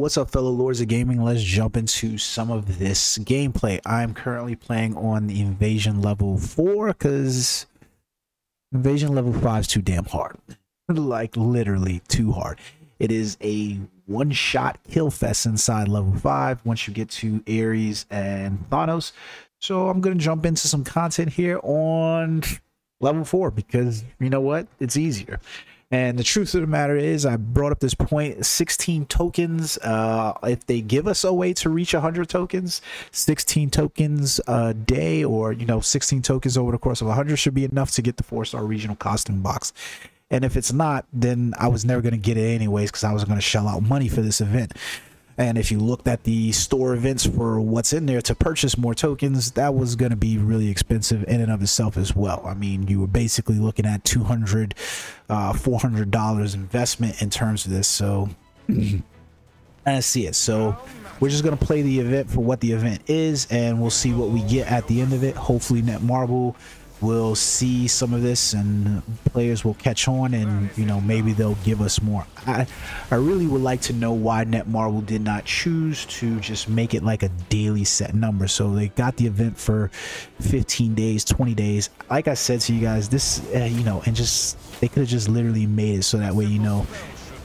What's up, fellow lords of gaming? Let's jump into some of this gameplay. I'm currently playing on the Invasion level 4 because Invasion level 5 is too damn hard. Like literally too hard. It is a one-shot kill fest inside level 5 once you get to Ares and Thanos. So I'm going to jump into some content here on level 4 because you know what? It's easier. And the truth of the matter is, I brought up this point, 16 tokens. If they give us a way to reach 100 tokens, 16 tokens a day, or, 16 tokens over the course of 100 should be enough to get the 4-star regional costume box. And if it's not, then I was never going to get it anyways because I was going to shell out money for this event. And if you looked at the store events for what's in there to purchase more tokens, that was going to be really expensive in and of itself as well. I mean, you were basically looking at $200, $400 investment in terms of this. So I see it. So we're just going to play the event for what the event is, and we'll see what we get at the end of it. Hopefully Netmarble will see some of this and players will catch on, and maybe they'll give us more. I really would like to know why Netmarble did not choose to just make it like a daily set number. So they got the event for 15 days, 20 days. Like I said to you guys, this and just they could have just literally made it so that way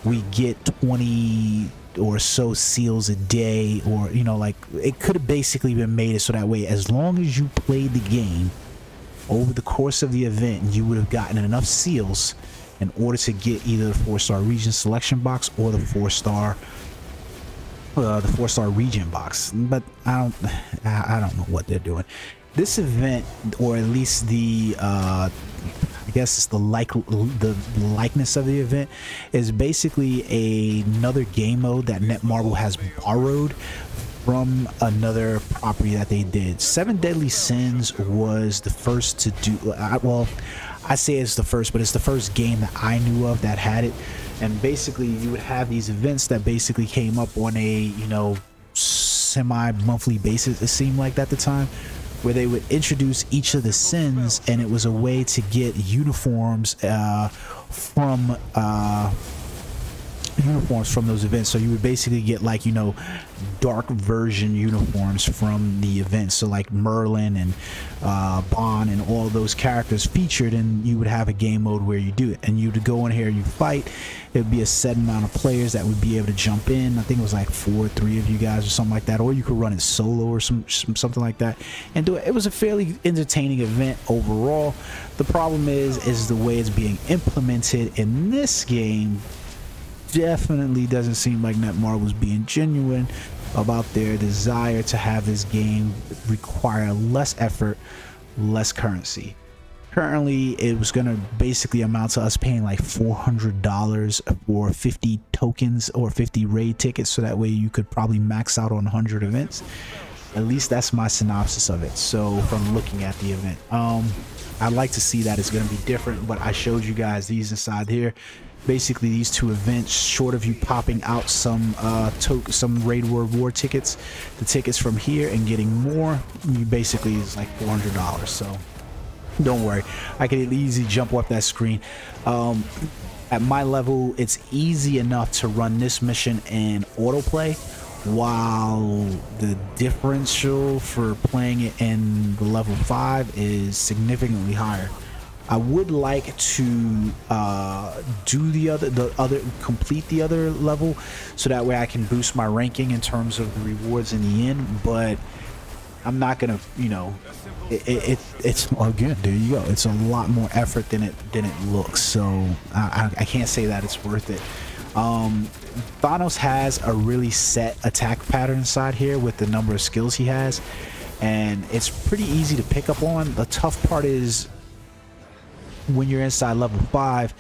we get 20 or so seals a day, or like it could have basically been made it so that way as long as you played the game over the course of the event, you would have gotten enough seals in order to get either the 4-star region selection box or the 4-star region box. But I don't know what they're doing. This event, or at least the I guess it's the likeness of the event, is basically another game mode that Netmarble has borrowed from another property that they did. 7 Deadly Sins was the first to do, well, I say it's the first, but it's the first game that I knew of that had it. And basically you would have these events that basically came up on a semi-monthly basis, it seemed like at the time, where they would introduce each of the sins, and it was a way to get uniforms from those events. So you would basically get like dark version uniforms from the events, so like Merlin and Bond and all those characters featured, and you would have a game mode where you do it, and you would go in here and you fight. It would be a set amount of players that would be able to jump in. I think it was like 4 or 3 of you guys or something like that, or you could run it solo or something like that and do it. It was a fairly entertaining event overall. The problem is the way it's being implemented in this game definitely doesn't seem like Netmarble was being genuine about their desire to have this game require less effort, less currency. It was going to basically amount to us paying like $400 for 50 tokens or 50 raid tickets, so that way you could probably max out on 100 events. At least that's my synopsis of it. So from looking at the event, I'd like to see that it's going to be different, but I showed you guys these inside here. Basically these 2 events, short of you popping out some raid reward tickets, the tickets from here, and getting more, you basically is like $400. So don't worry, I can easily jump off that screen. At my level, it's easy enough to run this mission in autoplay, while the differential for playing it in the level 5 is significantly higher. I would like to complete the other level, so that way I can boost my ranking in terms of the rewards in the end. But I'm not gonna, it's again, there you go. It's a lot more effort than it looks. So I can't say that it's worth it. Thanos has a really set attack pattern inside here with the number of skills he has, and it's pretty easy to pick up on. The tough part is, when you're inside level 5,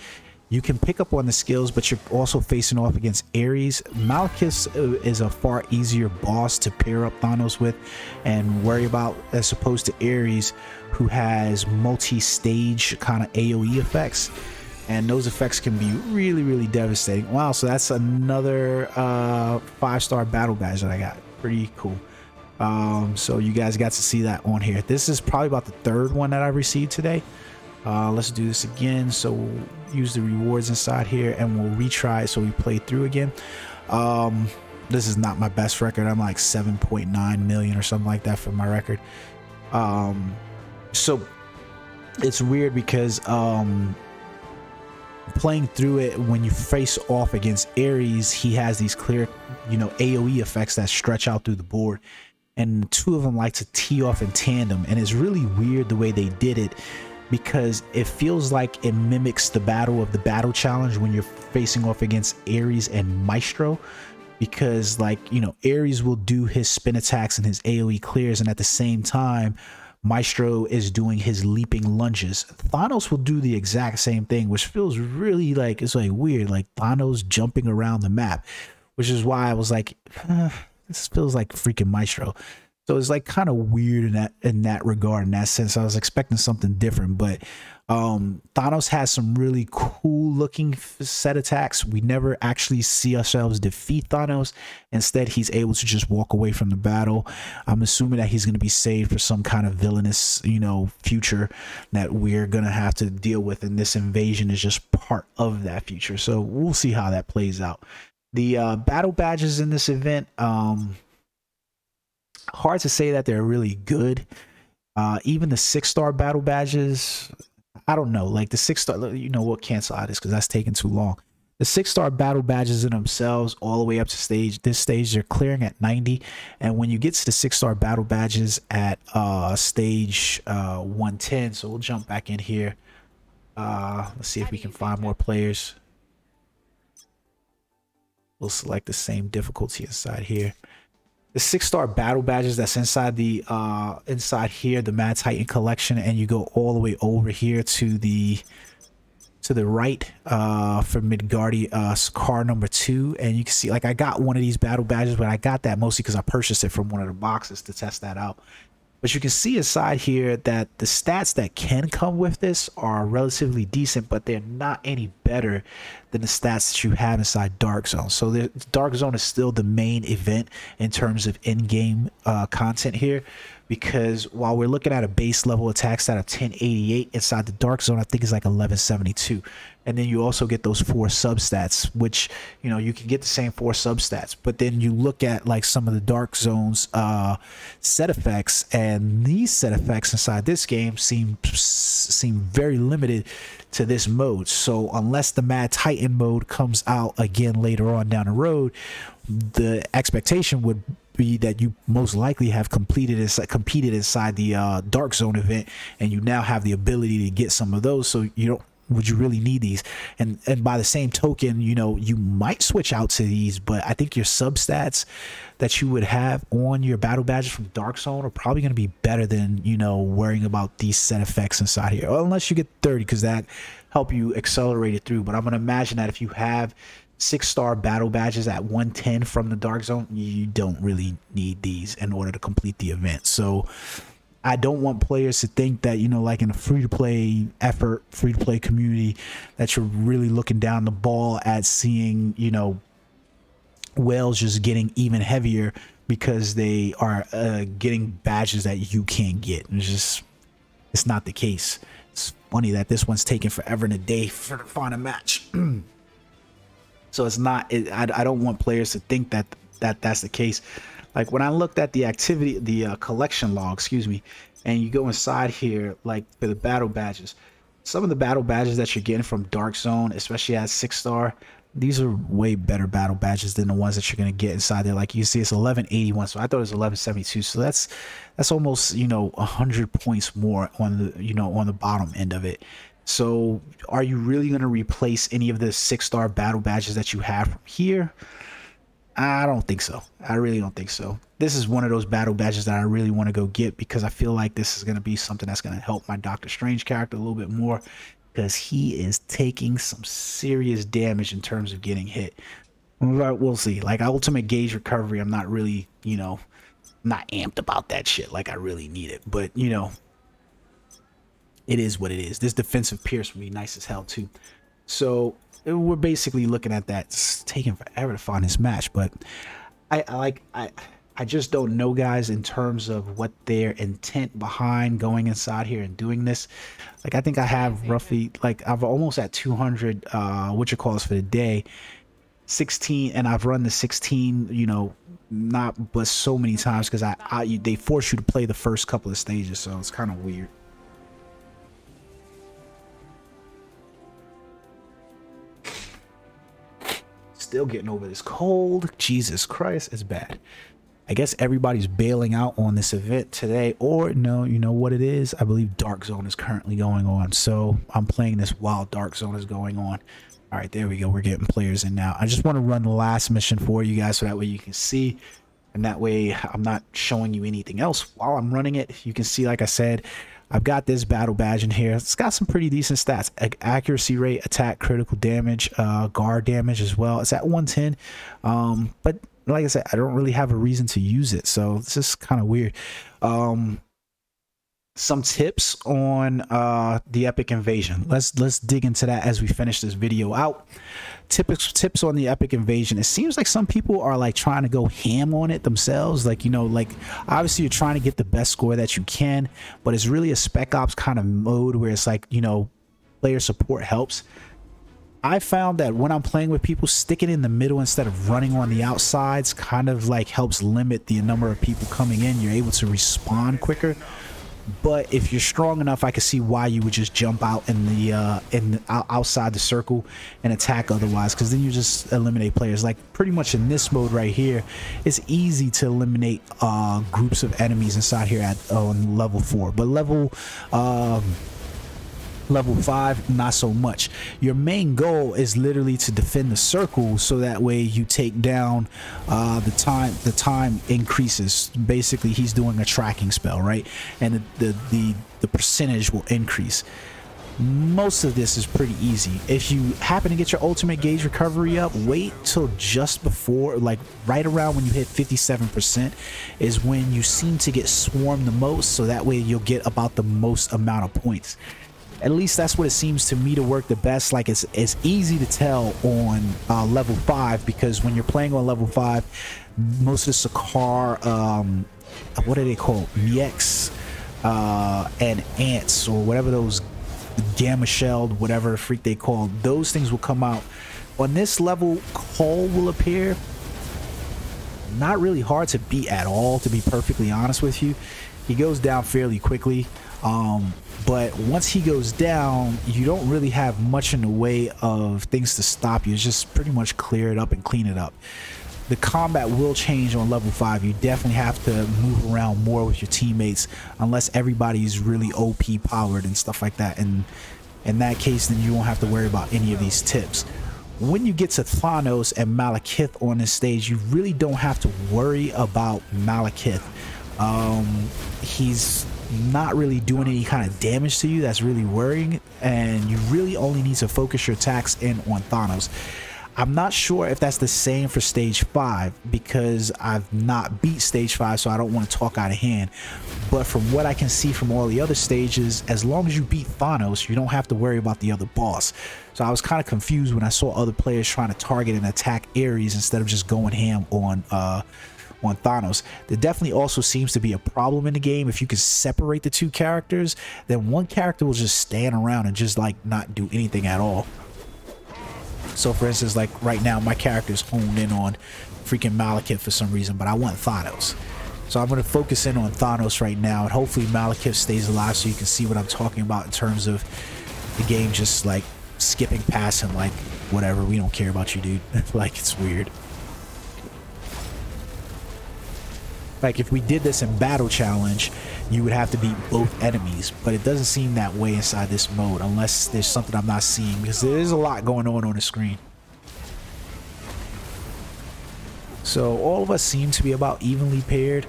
you can pick up on the skills, but you're also facing off against Ares. Malekith is a far easier boss to pair up Thanos with and worry about, as opposed to Ares, who has multi-stage kind of AoE effects, and those effects can be really, really devastating. Wow, so that's another 5-star battle badge that I got. Pretty cool. So you guys got to see that on here. This is probably about the 3rd one that I received today. Let's do this again. So we'll use the rewards inside here and we'll retry it so we play through again. This is not my best record. I'm like 7.9 million or something like that for my record. So it's weird because playing through it, when you face off against Ares, he has these clear, you know, AoE effects that stretch out through the board, and the two of them like to tee off in tandem, and it's really weird the way they did it, because it feels like it mimics the battle challenge when you're facing off against Ares and Maestro, because, like, you know, Ares will do his spin attacks and his AoE clears, and at the same time Maestro is doing his leaping lunges. Thanos will do the exact same thing, which feels really like, it's like weird, like Thanos jumping around the map, which is why I was like, this feels like freaking Maestro. So it's like kind of weird in that regard, in that sense. I was expecting something different, but Thanos has some really cool looking set attacks. We never actually see ourselves defeat Thanos. Instead, he's able to just walk away from the battle. I'm assuming that he's going to be saved for some kind of villainous, you know, future that we're going to have to deal with, and this invasion is just part of that future. So we'll see how that plays out. The battle badges in this event, hard to say that they're really good. Even the 6-star battle badges, I don't know, like the 6-star, you know, we'll cancel out this because that's taking too long. The 6-star battle badges in themselves, all the way up to this stage, they're clearing at 90, and when you get to the 6-star battle badges at stage 110, so we'll jump back in here. Let's see if we can find more players. We'll select the same difficulty inside here. The 6-star battle badges that's inside the inside here, the Mad Titan collection, and you go all the way over here to the right for Midgardi car number 2, and you can see, like, I got one of these battle badges, but I got that mostly because I purchased it from one of the boxes to test that out. But you can see inside here that the stats that can come with this are relatively decent, but they're not any better than the stats that you have inside Dark Zone. So the Dark Zone is still the main event in terms of in-game content here, because while we're looking at a base level attack stat of 1088, inside the Dark Zone I think is like 1172, and then you also get those 4 substats, which, you know, you can get the same 4 substats, but then you look at like some of the Dark Zone's set effects, and these set effects inside this game seem very limited to this mode. So unless the Mad Titan mode comes out again later on down the road, the expectation would be that you most likely have competed inside the Dark Zone event, and you now have the ability to get some of those, so you don't, would you really need these? And by the same token, you know, you might switch out to these, but I think your substats that you would have on your battle badges from Dark Zone are probably going to be better than, you know, worrying about these set effects inside here, unless you get 30, because that help you accelerate it through. But I'm going to imagine that if you have 6-star battle badges at 110 from the Dark Zone, you don't really need these in order to complete the event. So I don't want players to think that, you know, like in a free-to-play effort, free-to-play community, that you're really looking down the ball at seeing, you know, whales just getting even heavier because they are getting badges that you can't get. It's not the case. It's funny that this one's taking forever and a day to find a match. So it's not, I don't want players to think that that's the case. Like when I looked at the activity, the collection log, excuse me, and you go inside here, like for the battle badges, some of the battle badges that you're getting from Dark Zone, especially at 6-star, these are way better battle badges than the ones that you're going to get inside there. Like you see, it's 1181, so I thought it was 1172. So that's almost, you know, 100 points more on the, you know, on the bottom end of it. So are you really going to replace any of the 6-star battle badges that you have from here? I don't think so. I really don't think so. This is one of those battle badges that I really want to go get, because I feel like this is going to be something that's going to help my Doctor Strange character a little bit more, because he is taking some serious damage in terms of getting hit. We'll see. Like ultimate gauge recovery, I'm not really, you know, not amped about that shit like I really need it. But, you know, it is what it is. This defensive pierce would be nice as hell too. So we're basically looking at that. It's taking forever to find this match, but I just don't know, guys, in terms of what their intent behind going inside here and doing this. Like, I think I have roughly, like, I've almost at 200 for the day, 16, and I've run the 16, you know, not but so many times because they force you to play the first couple of stages, so it's kind of weird. Still getting over this cold. Jesus Christ, it's bad. I guess everybody's bailing out on this event today, or no, you know what it is? I believe Dark Zone is currently going on, so I'm playing this while Dark Zone is going on. All right, there we go. We're getting players in now. I just want to run the last mission for you guys so that way you can see, and that way I'm not showing you anything else while I'm running it. You can see, like I said, I've got this battle badge in here. It's got some pretty decent stats: accuracy rate, attack, critical damage, guard damage as well. It's at 110, but like I said, I don't really have a reason to use it, so this is kind of weird. Some tips on the Epic Invasion. Let's dig into that as we finish this video out. Tips on the Epic Invasion. It seems like some people are like trying to go ham on it themselves, like, you know, like obviously you're trying to get the best score that you can, but it's really a Spec Ops kind of mode where it's like, you know, player support helps. I found that when I'm playing with people, sticking in the middle instead of running on the outsides kind of like helps limit the number of people coming in. You're able to respawn quicker. But if you're strong enough, I can see why you would just jump out in the outside the circle and attack otherwise, because then you just eliminate players. Like pretty much in this mode right here, it's easy to eliminate groups of enemies inside here at on level 4, but level 5 not so much. Your main goal is literally to defend the circle, so that way you take down the time increases. Basically he's doing a tracking spell, right? And the percentage will increase. Most of this is pretty easy. If you happen to get your ultimate gauge recovery up, wait till just before, like right around when you hit 57% is when you seem to get swarmed the most, so that way you'll get about the most amount of points. At least that's what it seems to me to work the best. Like it's easy to tell on level 5, because when you're playing on level 5, most of the Sakaar, what are they called? MEX and ants, or whatever those gamma shelled, whatever the freak they call, those things will come out. On this level, Cole will appear. Not really hard to beat at all, to be perfectly honest with you. He goes down fairly quickly. But once he goes down, you don't really have much in the way of things to stop you. It's just pretty much clear it up and clean it up. The combat will change on level 5. You definitely have to move around more with your teammates, unless everybody's really OP powered and stuff like that. And in that case, then you won't have to worry about any of these tips. When you get to Thanos and Malekith on this stage, you really don't have to worry about Malekith. He's not really doing any kind of damage to you that's really worrying, and you really only need to focus your attacks in on Thanos. I'm not sure if that's the same for stage 5, because I've not beat stage 5, so I don't want to talk out of hand, but from what I can see from all the other stages, as long as you beat Thanos, you don't have to worry about the other boss. So I was kind of confused when I saw other players trying to target and attack Ares instead of just going ham on Thanos. There definitely also seems to be a problem in the game. If you can separate the two characters, then one character will just stand around and just like not do anything at all. So for instance, like right now my character's honed in on freaking Malekith for some reason, but I want Thanos, so I'm going to focus in on Thanos right now, and hopefully Malekith stays alive so you can see what I'm talking about in terms of the game just like skipping past him, like whatever, we don't care about you, dude. Like it's weird. Like if we did this in Battle Challenge, you would have to beat both enemies, but it doesn't seem that way inside this mode, unless there's something I'm not seeing, because there is a lot going on the screen. So all of us seem to be about evenly paired.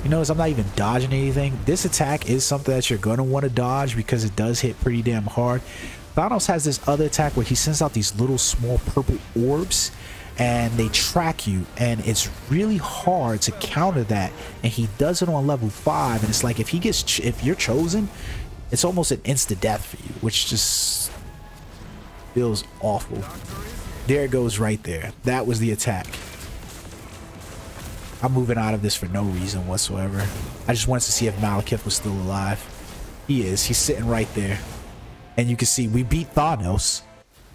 You notice I'm not even dodging anything. This attack is something that you're going to want to dodge because it does hit pretty damn hard. Thanos has this other attack where he sends out these little small purple orbs, and they track you, and it's really hard to counter that, and he does it on level 5, and it's like if you're chosen, it's almost an instant death for you, which just feels awful. There it goes right there. That was the attack. I'm moving out of this for no reason whatsoever. I just wanted to see if Malekith was still alive. He is. He's sitting right there, and you can see we beat Thanos.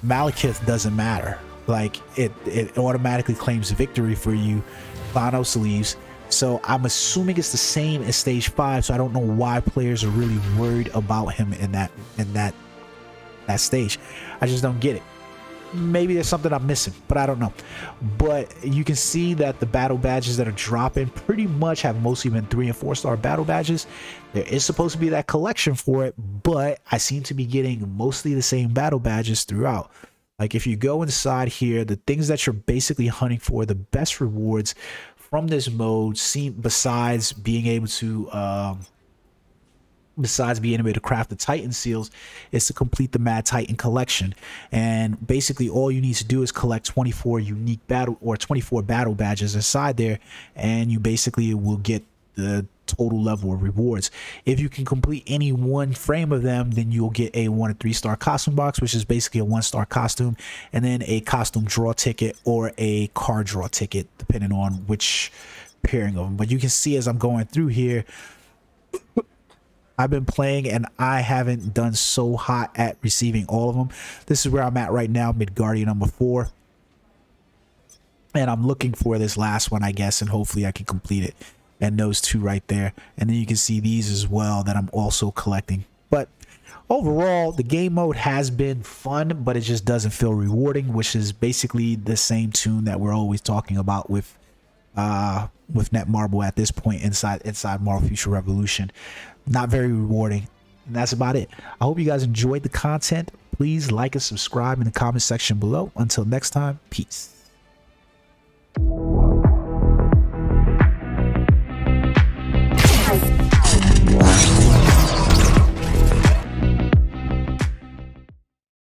Malekith doesn't matter. Like it automatically claims victory for you. Thanos leaves. So I'm assuming it's the same as stage 5. So I don't know why players are really worried about him in that stage. I just don't get it. Maybe there's something I'm missing, but I don't know. But you can see that the battle badges that are dropping pretty much have mostly been 3 and 4 star battle badges. There is supposed to be that collection for it, but I seem to be getting mostly the same battle badges throughout. Like if you go inside here, the things that you're basically hunting for, the best rewards from this mode, besides being able to craft the Titan seals, is to complete the Mad Titan collection. And basically all you need to do is collect 24 unique battle or 24 battle badges inside there, and you basically will get the total level of rewards. If you can complete any one frame of them, then you'll get a 1 to 3 star costume box, which is basically a 1-star costume, and then a costume draw ticket or a card draw ticket, depending on which pairing of them. But you can see as I'm going through here, I've been playing and I haven't done so hot at receiving all of them. This is where I'm at right now, Midgardia number 4. And I'm looking for this last one, I guess, and hopefully I can complete it. And those 2 right there. And then you can see these as well that I'm also collecting. But overall, the game mode has been fun, but it just doesn't feel rewarding, which is basically the same tune that we're always talking about with Netmarble at this point inside Marvel Future Revolution. Not very rewarding, and that's about it. I hope you guys enjoyed the content. Please like and subscribe in the comment section below. Until next time, peace.